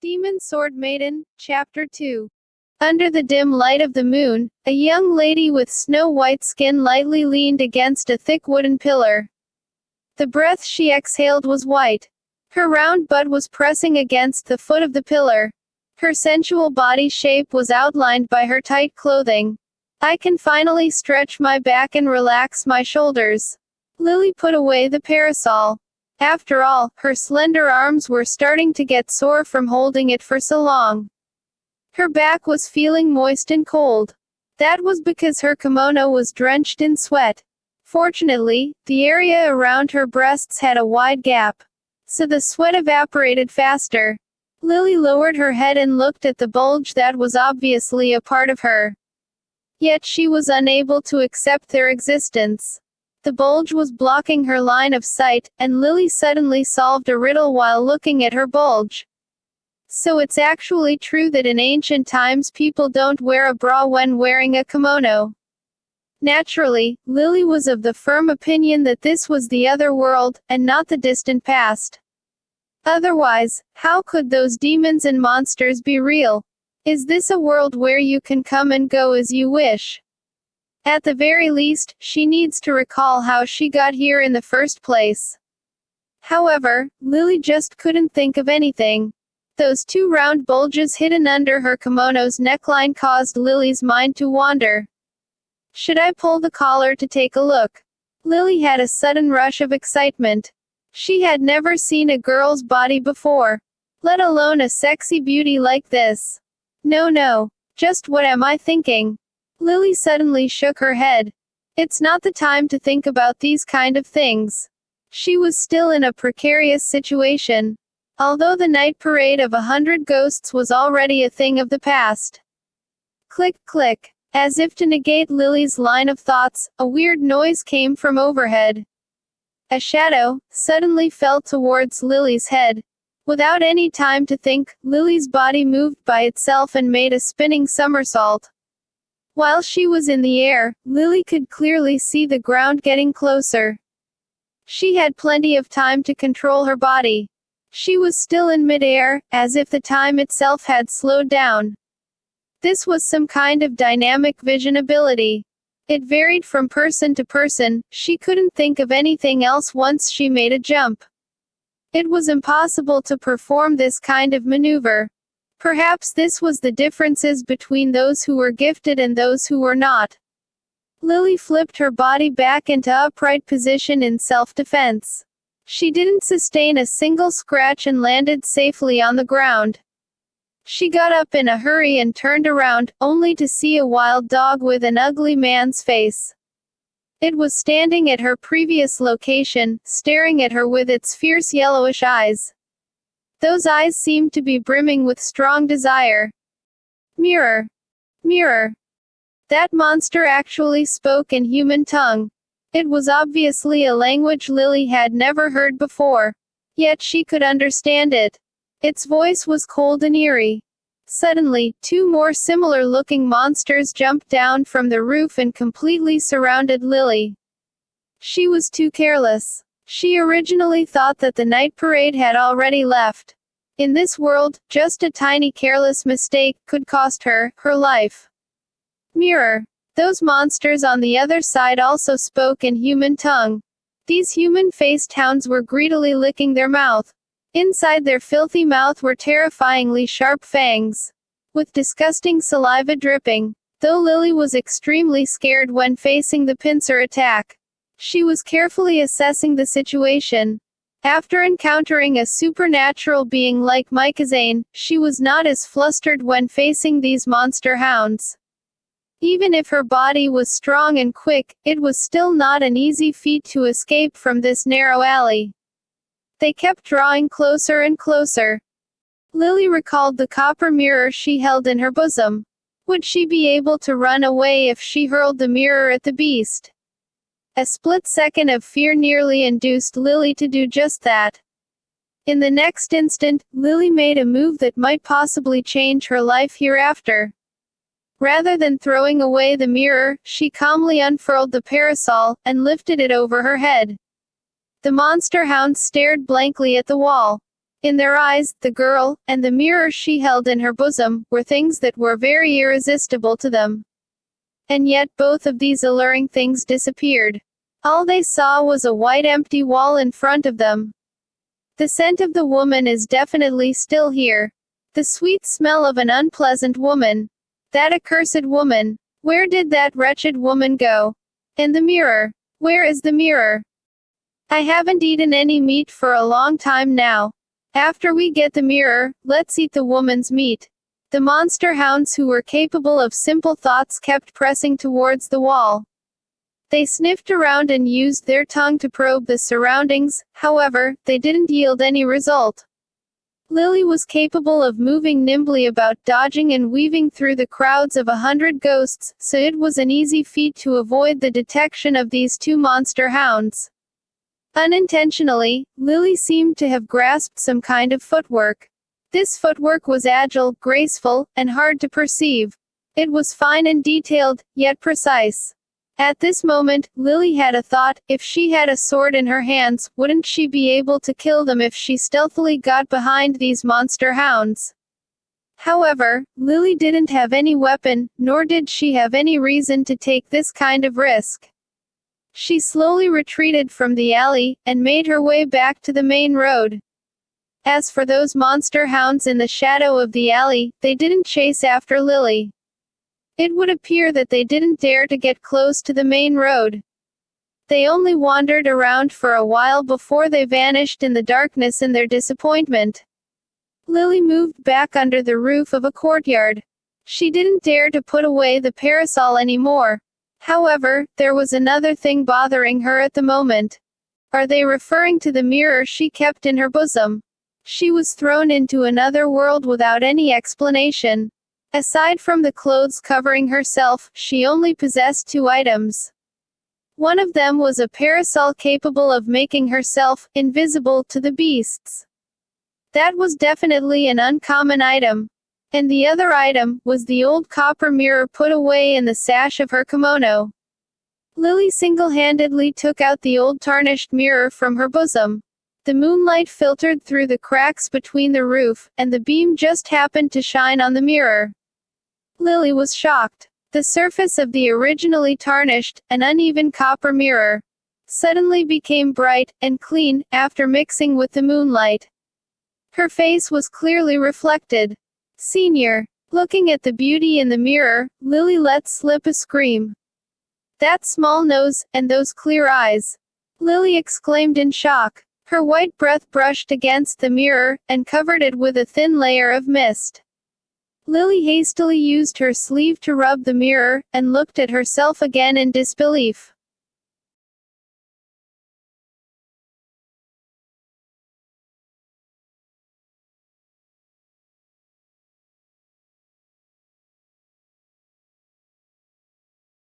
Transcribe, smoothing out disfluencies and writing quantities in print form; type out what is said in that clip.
Demon Sword Maiden, Chapter 2. Under the dim light of the moon, a young lady with snow-white skin lightly leaned against a thick wooden pillar. The breath she exhaled was white. Her round butt was pressing against the foot of the pillar. Her sensual body shape was outlined by her tight clothing. I can finally stretch my back and relax my shoulders. Lily put away the parasol. After all, her slender arms were starting to get sore from holding it for so long. Her back was feeling moist and cold. That was because her kimono was drenched in sweat. Fortunately, the area around her breasts had a wide gap, so the sweat evaporated faster. Lily lowered her head and looked at the bulge that was obviously a part of her. Yet she was unable to accept their existence. The bulge was blocking her line of sight, and Lily suddenly solved a riddle while looking at her bulge. So it's actually true that in ancient times people don't wear a bra when wearing a kimono. Naturally, Lily was of the firm opinion that this was the other world, and not the distant past. Otherwise, how could those demons and monsters be real? Is this a world where you can come and go as you wish? At the very least, she needs to recall how she got here in the first place. However, Lily just couldn't think of anything. Those two round bulges hidden under her kimono's neckline caused Lily's mind to wander. Should I pull the collar to take a look? Lily had a sudden rush of excitement. She had never seen a girl's body before, let alone a sexy beauty like this. No, just what am I thinking? Lily suddenly shook her head. It's not the time to think about these kind of things. She was still in a precarious situation. Although the night parade of 100 ghosts was already a thing of the past. Click, click. As if to negate Lily's line of thoughts, a weird noise came from overhead. A shadow suddenly fell towards Lily's head. Without any time to think, Lily's body moved by itself and made a spinning somersault. While she was in the air, Lily could clearly see the ground getting closer. She had plenty of time to control her body. She was still in mid-air, as if the time itself had slowed down. This was some kind of dynamic vision ability. It varied from person to person. She couldn't think of anything else once she made a jump. It was impossible to perform this kind of maneuver. Perhaps this was the differences between those who were gifted and those who were not. Lily flipped her body back into upright position in self-defense. She didn't sustain a single scratch and landed safely on the ground. She got up in a hurry and turned around, only to see a wild dog with an ugly man's face. It was standing at her previous location, staring at her with its fierce yellowish eyes. Those eyes seemed to be brimming with strong desire. Mirror. Mirror. That monster actually spoke in human tongue. It was obviously a language Lily had never heard before. Yet she could understand it. Its voice was cold and eerie. Suddenly, two more similar-looking monsters jumped down from the roof and completely surrounded Lily. She was too careless. She originally thought that the night parade had already left. In this world, just a tiny careless mistake could cost her her life. Mirror. Those monsters on the other side also spoke in human tongue. These human-faced hounds were greedily licking their mouth. Inside their filthy mouth were terrifyingly sharp fangs, with disgusting saliva dripping. Though Lily was extremely scared when facing the pincer attack, she was carefully assessing the situation. After encountering a supernatural being like Maiden, she was not as flustered when facing these monster hounds. Even if her body was strong and quick, it was still not an easy feat to escape from this narrow alley. They kept drawing closer and closer. Lily recalled the copper mirror she held in her bosom. Would she be able to run away if she hurled the mirror at the beast? A split second of fear nearly induced Lily to do just that. In the next instant, Lily made a move that might possibly change her life hereafter. Rather than throwing away the mirror, she calmly unfurled the parasol, and lifted it over her head. The monster hound stared blankly at the wall. In their eyes, the girl, and the mirror she held in her bosom, were things that were very irresistible to them. And yet both of these alluring things disappeared. All they saw was a white empty wall in front of them. The scent of the woman is definitely still here. The sweet smell of an unpleasant woman. That accursed woman. Where did that wretched woman go? And the mirror. Where is the mirror? I haven't eaten any meat for a long time now. After we get the mirror, let's eat the woman's meat. The monster hounds who were capable of simple thoughts kept pressing towards the wall. They sniffed around and used their tongue to probe the surroundings, however, they didn't yield any result. Lily was capable of moving nimbly about, dodging and weaving through the crowds of 100 ghosts, so it was an easy feat to avoid the detection of these two monster hounds. Unintentionally, Lily seemed to have grasped some kind of footwork. This footwork was agile, graceful, and hard to perceive. It was fine and detailed, yet precise. At this moment, Lily had a thought: if she had a sword in her hands, wouldn't she be able to kill them if she stealthily got behind these monster hounds? However, Lily didn't have any weapon, nor did she have any reason to take this kind of risk. She slowly retreated from the alley, and made her way back to the main road. As for those monster hounds in the shadow of the alley, they didn't chase after Lily. It would appear that they didn't dare to get close to the main road. They only wandered around for a while before they vanished in the darkness in their disappointment. Lily moved back under the roof of a courtyard. She didn't dare to put away the parasol anymore. However, there was another thing bothering her at the moment. Are they referring to the mirror she kept in her bosom? She was thrown into another world without any explanation. Aside from the clothes covering herself, she only possessed two items. One of them was a parasol capable of making herself invisible to the beasts. That was definitely an uncommon item. And the other item was the old copper mirror put away in the sash of her kimono. Lily single-handedly took out the old tarnished mirror from her bosom. The moonlight filtered through the cracks between the roof, and the beam just happened to shine on the mirror. Lily was shocked. The surface of the originally tarnished, and uneven copper mirror suddenly became bright and clean after mixing with the moonlight. Her face was clearly reflected. Senior. Looking at the beauty in the mirror, Lily let slip a scream. That small nose, and those clear eyes! Lily exclaimed in shock. Her white breath brushed against the mirror, and covered it with a thin layer of mist. Lily hastily used her sleeve to rub the mirror, and looked at herself again in disbelief.